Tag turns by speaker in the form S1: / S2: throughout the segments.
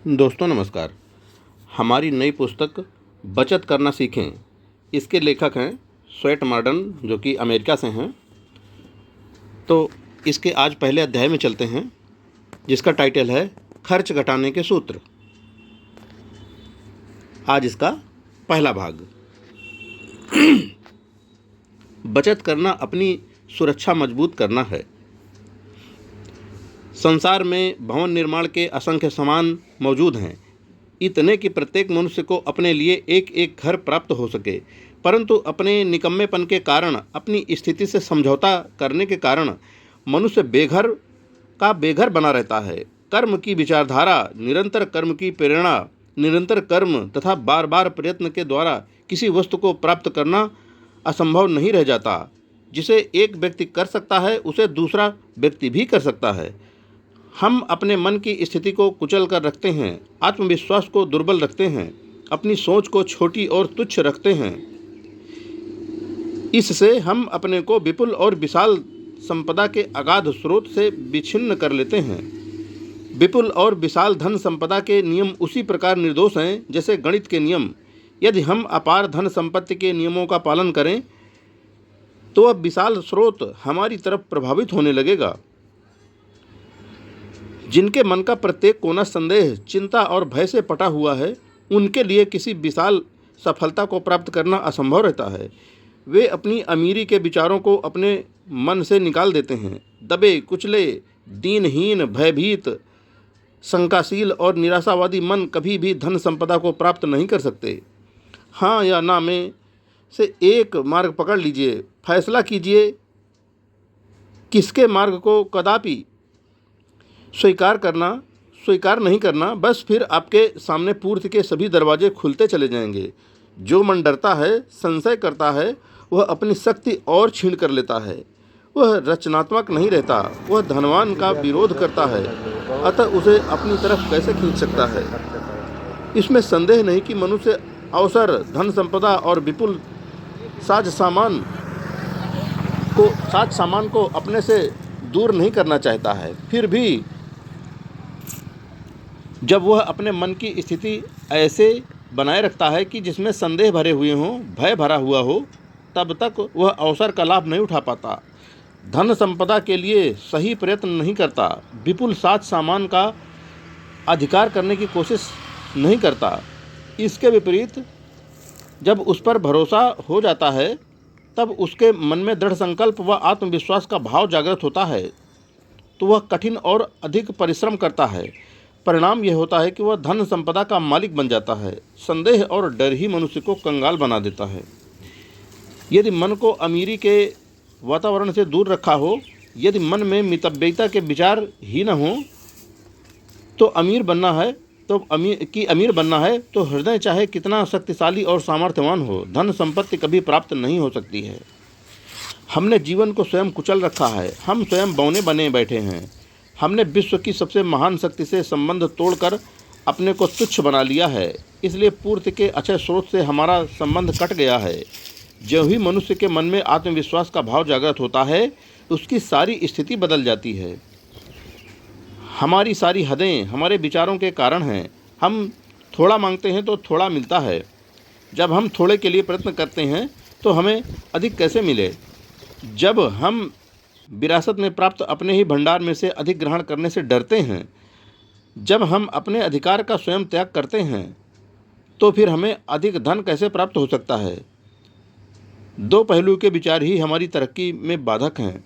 S1: दोस्तों नमस्कार। हमारी नई पुस्तक बचत करना सीखें, इसके लेखक हैं स्वेट मॉर्डन, जो कि अमेरिका से हैं। तो इसके आज पहले अध्याय में चलते हैं, जिसका टाइटल है खर्च घटाने के सूत्र। आज इसका पहला भाग। बचत करना अपनी सुरक्षा मजबूत करना है। संसार में भवन निर्माण के असंख्य सामान मौजूद हैं, इतने कि प्रत्येक मनुष्य को अपने लिए एक एक घर प्राप्त हो सके, परंतु अपने निकम्मेपन के कारण, अपनी स्थिति से समझौता करने के कारण मनुष्य बेघर बना रहता है। कर्म की विचारधारा, निरंतर कर्म की प्रेरणा, निरंतर कर्म तथा बार बार प्रयत्न के द्वारा किसी वस्तु को प्राप्त करना असंभव नहीं रह जाता। जिसे एक व्यक्ति कर सकता है, उसे दूसरा व्यक्ति भी कर सकता है। हम अपने मन की स्थिति को कुचल कर रखते हैं, आत्मविश्वास को दुर्बल रखते हैं, अपनी सोच को छोटी और तुच्छ रखते हैं। इससे हम अपने को विपुल और विशाल संपदा के अगाध स्रोत से विच्छिन्न कर लेते हैं। विपुल और विशाल धन संपदा के नियम उसी प्रकार निर्दोष हैं जैसे गणित के नियम। यदि हम अपार धन संपत्ति के नियमों का पालन करें तो वह विशाल स्रोत हमारी तरफ प्रभावित होने लगेगा। जिनके मन का प्रत्येक कोना संदेह, चिंता और भय से पटा हुआ है, उनके लिए किसी विशाल सफलता को प्राप्त करना असंभव रहता है। वे अपनी अमीरी के विचारों को अपने मन से निकाल देते हैं। दबे कुचले, दीनहीन, भयभीत, शंकाशील और निराशावादी मन कभी भी धन संपदा को प्राप्त नहीं कर सकते। हाँ या ना में से एक मार्ग पकड़ लीजिए, फैसला कीजिए। किसके मार्ग को कदापि स्वीकार नहीं करना, बस फिर आपके सामने पूर्ति के सभी दरवाजे खुलते चले जाएंगे। जो मन डरता है, संशय करता है, वह अपनी शक्ति और छीन कर लेता है। वह रचनात्मक नहीं रहता, वह धनवान का विरोध करता है, अतः उसे अपनी तरफ कैसे खींच सकता है। इसमें संदेह नहीं कि मनुष्य अवसर, धन संपदा और विपुल साज सामान को अपने से दूर नहीं करना चाहता है। फिर भी जब वह अपने मन की स्थिति ऐसे बनाए रखता है कि जिसमें संदेह भरे हुए हों, भय भरा हुआ हो, तब तक वह अवसर का लाभ नहीं उठा पाता, धन संपदा के लिए सही प्रयत्न नहीं करता, विपुल साज सामान का अधिकार करने की कोशिश नहीं करता। इसके विपरीत जब उस पर भरोसा हो जाता है, तब उसके मन में दृढ़ संकल्प व आत्मविश्वास का भाव जागृत होता है, तो वह कठिन और अधिक परिश्रम करता है। परिणाम यह होता है कि वह धन संपदा का मालिक बन जाता है। संदेह और डर ही मनुष्य को कंगाल बना देता है। यदि मन को अमीरी के वातावरण से दूर रखा हो, यदि मन में मितव्ययिता के विचार ही न हो, तो अमीर बनना है तो हृदय चाहे कितना शक्तिशाली और सामर्थ्यवान हो, धन संपत्ति कभी प्राप्त नहीं हो सकती है। हमने जीवन को स्वयं कुचल रखा है। हम स्वयं बौने बने बैठे हैं। हमने विश्व की सबसे महान शक्ति से संबंध तोड़कर अपने को तुच्छ बना लिया है। इसलिए पूर्ति के अक्षय स्रोत से हमारा संबंध कट गया है। जो ही मनुष्य के मन में आत्मविश्वास का भाव जागृत होता है, उसकी सारी स्थिति बदल जाती है। हमारी सारी हदें हमारे विचारों के कारण हैं। हम थोड़ा मांगते हैं तो थोड़ा मिलता है। जब हम थोड़े के लिए प्रयत्न करते हैं तो हमें अधिक कैसे मिले। जब हम विरासत में प्राप्त अपने ही भंडार में से अधिक ग्रहण करने से डरते हैं, जब हम अपने अधिकार का स्वयं त्याग करते हैं, तो फिर हमें अधिक धन कैसे प्राप्त हो सकता है। दो पहलू के विचार ही हमारी तरक्की में बाधक हैं।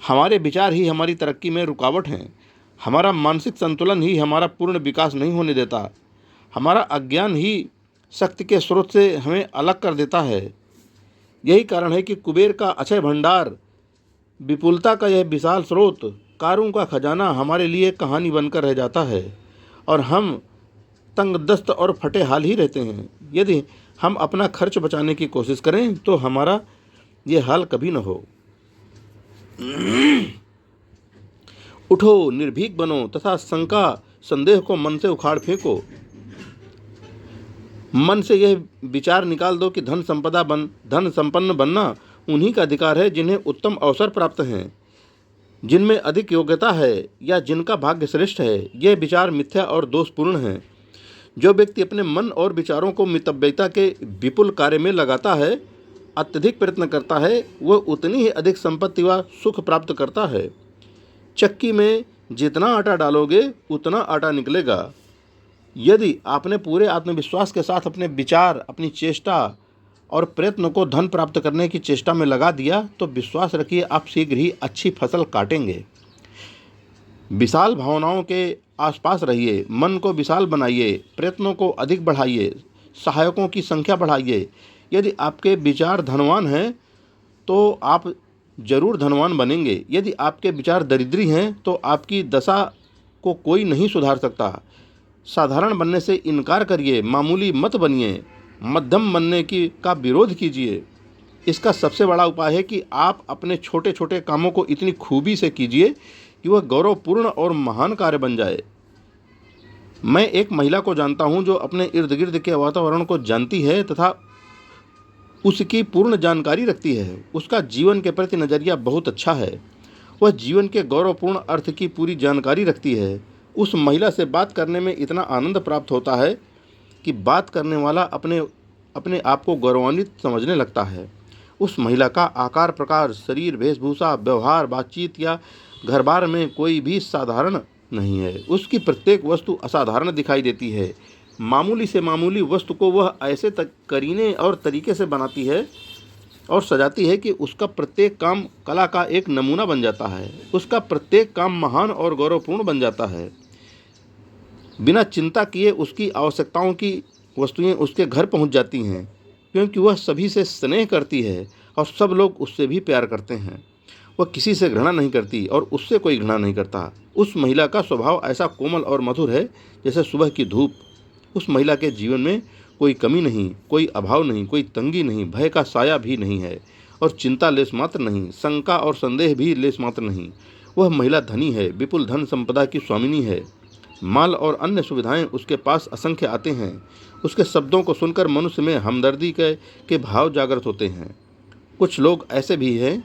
S1: हमारे विचार ही हमारी तरक्की में रुकावट हैं। हमारा मानसिक संतुलन ही हमारा पूर्ण विकास नहीं होने देता। हमारा अज्ञान ही शक्ति के स्रोत से हमें अलग कर देता है। यही कारण है कि कुबेर का अक्षय भंडार, विपुलता का यह विशाल स्रोत, कारों का खजाना हमारे लिए कहानी बनकर रह जाता है और हम तंगदस्त और फटे हाल ही रहते हैं। यदि हम अपना खर्च बचाने की कोशिश करें तो हमारा ये हाल कभी न हो। उठो, निर्भीक बनो तथा शंका संदेह को मन से उखाड़ फेंको। मन से यह विचार निकाल दो कि धन संपन्न बनना उन्हीं का अधिकार है जिन्हें उत्तम अवसर प्राप्त हैं। जिनमें अधिक योग्यता है या जिनका भाग्य श्रेष्ठ है, ये विचार मिथ्या और दोषपूर्ण हैं। जो व्यक्ति अपने मन और विचारों को मितव्ययिता के विपुल कार्य में लगाता है, अत्यधिक प्रयत्न करता है, वह उतनी ही अधिक संपत्ति व सुख प्राप्त करता है। चक्की में जितना आटा डालोगे उतना आटा निकलेगा। यदि आपने पूरे आत्मविश्वास के साथ अपने विचार, अपनी चेष्टा और प्रयत्न को धन प्राप्त करने की चेष्टा में लगा दिया, तो विश्वास रखिए आप शीघ्र ही अच्छी फसल काटेंगे। विशाल भावनाओं के आसपास रहिए, मन को विशाल बनाइए, प्रयत्नों को अधिक बढ़ाइए, सहायकों की संख्या बढ़ाइए। यदि आपके विचार धनवान हैं तो आप जरूर धनवान बनेंगे। यदि आपके विचार दरिद्री हैं तो आपकी दशा को कोई नहीं सुधार सकता। साधारण बनने से इनकार करिए, मामूली मत बनिए, मध्यम बनने का विरोध कीजिए। इसका सबसे बड़ा उपाय है कि आप अपने छोटे छोटे कामों को इतनी खूबी से कीजिए कि वह गौरवपूर्ण और महान कार्य बन जाए। मैं एक महिला को जानता हूं जो अपने इर्द गिर्द के वातावरण को जानती है तथा उसकी पूर्ण जानकारी रखती है। उसका जीवन के प्रति नज़रिया बहुत अच्छा है। वह जीवन के गौरवपूर्ण अर्थ की पूरी जानकारी रखती है। उस महिला से बात करने में इतना आनंद प्राप्त होता है कि बात करने वाला अपने आप को गौरवान्वित समझने लगता है। उस महिला का आकार प्रकार, शरीर, वेशभूषा, व्यवहार, बातचीत या घर बार में कोई भी साधारण नहीं है। उसकी प्रत्येक वस्तु असाधारण दिखाई देती है। मामूली से मामूली वस्तु को वह ऐसे करीने और तरीके से बनाती है और सजाती है कि उसका प्रत्येक काम कला का एक नमूना बन जाता है। उसका प्रत्येक काम महान और गौरवपूर्ण बन जाता है। बिना चिंता किए उसकी आवश्यकताओं की वस्तुएं उसके घर पहुंच जाती हैं, क्योंकि वह सभी से स्नेह करती है और सब लोग उससे भी प्यार करते हैं। वह किसी से घृणा नहीं करती और उससे कोई घृणा नहीं करता। उस महिला का स्वभाव ऐसा कोमल और मधुर है जैसे सुबह की धूप। उस महिला के जीवन में कोई कमी नहीं, कोई अभाव नहीं, कोई तंगी नहीं, भय का साया भी नहीं है और चिंता लेस मात्र नहीं, शंका और संदेह भी लेस मात्र नहीं। वह महिला धनी है, विपुल धन संपदा की स्वामिनी है। माल और अन्य सुविधाएं उसके पास असंख्य आते हैं। उसके शब्दों को सुनकर मनुष्य में हमदर्दी के भाव जागृत होते हैं। कुछ लोग ऐसे भी हैं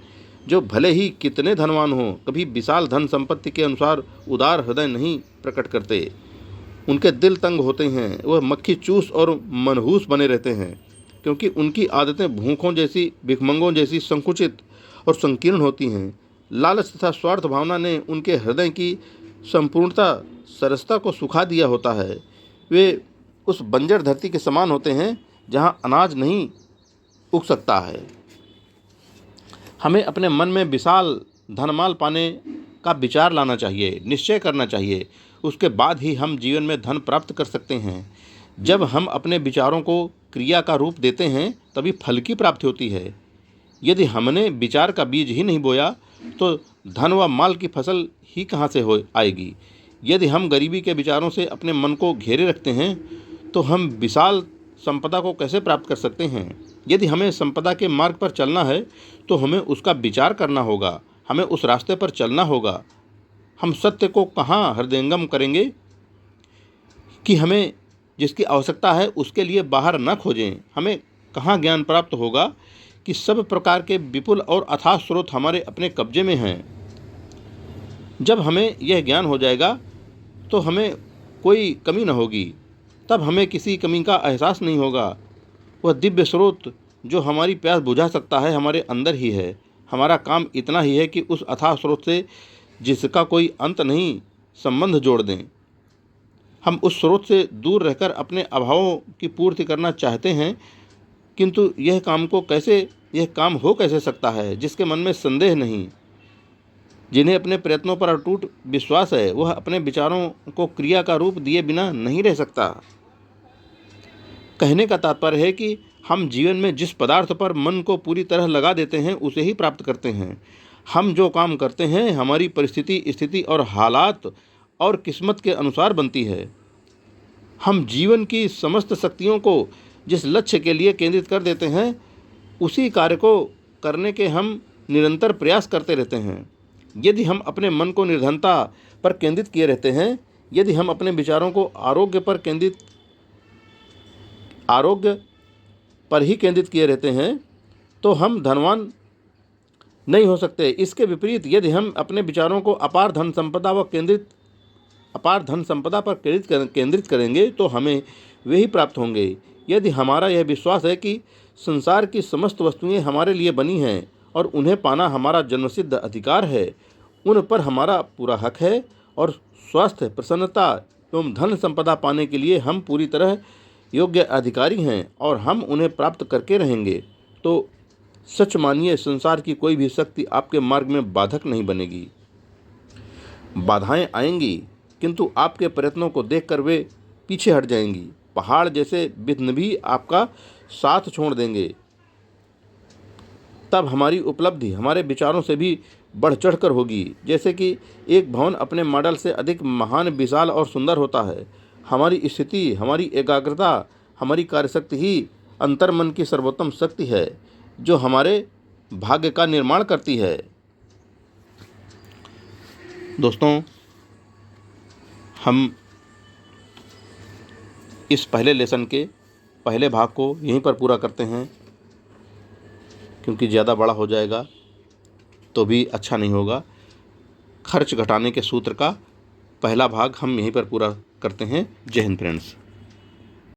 S1: जो भले ही कितने धनवान हों, कभी विशाल धन संपत्ति के अनुसार उदार हृदय नहीं प्रकट करते। उनके दिल तंग होते हैं, वह मक्खी चूस और मनहूस बने रहते हैं, क्योंकि उनकी आदतें भूखों जैसी, भिखमंगों जैसी संकुचित और संकीर्ण होती हैं। लालच तथा स्वार्थ भावना ने उनके हृदय की संपूर्णता, सरसता को सुखा दिया होता है। वे उस बंजर धरती के समान होते हैं जहाँ अनाज नहीं उग सकता है। हमें अपने मन में विशाल धनमाल पाने का विचार लाना चाहिए, निश्चय करना चाहिए। उसके बाद ही हम जीवन में धन प्राप्त कर सकते हैं। जब हम अपने विचारों को क्रिया का रूप देते हैं तभी फल की प्राप्ति होती है। यदि हमने विचार का बीज ही नहीं बोया तो धन व माल की फसल ही कहाँ से आएगी। यदि हम गरीबी के विचारों से अपने मन को घेरे रखते हैं तो हम विशाल संपदा को कैसे प्राप्त कर सकते हैं। यदि हमें संपदा के मार्ग पर चलना है तो हमें उसका विचार करना होगा, हमें उस रास्ते पर चलना होगा। हम सत्य को कहाँ हृदयंगम करेंगे कि हमें जिसकी आवश्यकता है उसके लिए बाहर न खोजें। हमें कहाँ ज्ञान प्राप्त होगा कि सब प्रकार के विपुल और अथाह स्रोत हमारे अपने कब्जे में हैं। जब हमें यह ज्ञान हो जाएगा तो हमें कोई कमी न होगी, तब हमें किसी कमी का एहसास नहीं होगा। वह दिव्य स्रोत जो हमारी प्यास बुझा सकता है हमारे अंदर ही है। हमारा काम इतना ही है कि उस अथाह स्रोत से जिसका कोई अंत नहीं संबंध जोड़ दें। हम उस स्रोत से दूर रहकर अपने अभावों की पूर्ति करना चाहते हैं, किंतु यह काम हो कैसे सकता है जिसके मन में संदेह नहीं। जिन्हें अपने प्रयत्नों पर अटूट विश्वास है वह अपने विचारों को क्रिया का रूप दिए बिना नहीं रह सकता। कहने का तात्पर्य है कि हम जीवन में जिस पदार्थ पर मन को पूरी तरह लगा देते हैं उसे ही प्राप्त करते हैं। हम जो काम करते हैं हमारी परिस्थिति, स्थिति और हालात और किस्मत के अनुसार बनती है। हम जीवन की समस्त शक्तियों को जिस लक्ष्य के लिए केंद्रित कर देते हैं उसी कार्य को करने के हम निरंतर प्रयास करते रहते हैं। यदि हम अपने मन को निर्धनता पर केंद्रित किए रहते हैं, यदि हम अपने विचारों को आरोग्य पर ही केंद्रित किए रहते हैं तो हम धनवान नहीं हो सकते। इसके विपरीत यदि हम अपने विचारों को अपार धन संपदा पर केंद्रित करेंगे तो हमें वही प्राप्त होंगे। यदि हमारा यह विश्वास है कि संसार की समस्त वस्तुएं हमारे लिए बनी हैं और उन्हें पाना हमारा जन्मसिद्ध अधिकार है, उन पर हमारा पूरा हक है और स्वास्थ्य, प्रसन्नता एवं धन संपदा पाने के लिए हम पूरी तरह योग्य अधिकारी हैं और हम उन्हें प्राप्त करके रहेंगे, तो सच मानिए संसार की कोई भी शक्ति आपके मार्ग में बाधक नहीं बनेगी। बाधाएं आएंगी किंतु आपके प्रयत्नों को देखकर वे पीछे हट जाएंगी। पहाड़ जैसे विघ्न भी आपका साथ छोड़ देंगे। तब हमारी उपलब्धि हमारे विचारों से भी बढ़ चढ़कर होगी। जैसे कि एक भवन अपने मॉडल से अधिक महान, विशाल और सुंदर होता है। हमारी स्थिति, हमारी एकाग्रता, हमारी कार्यशक्ति ही अंतर्मन की सर्वोत्तम शक्ति है जो हमारे भाग्य का निर्माण करती है। दोस्तों, हम इस पहले लेसन के पहले भाग को यहीं पर पूरा करते हैं, क्योंकि ज़्यादा बड़ा हो जाएगा तो भी अच्छा नहीं होगा। खर्च घटाने के सूत्र का पहला भाग हम यहीं पर पूरा करते हैं। जय हिंद फ्रेंड्स।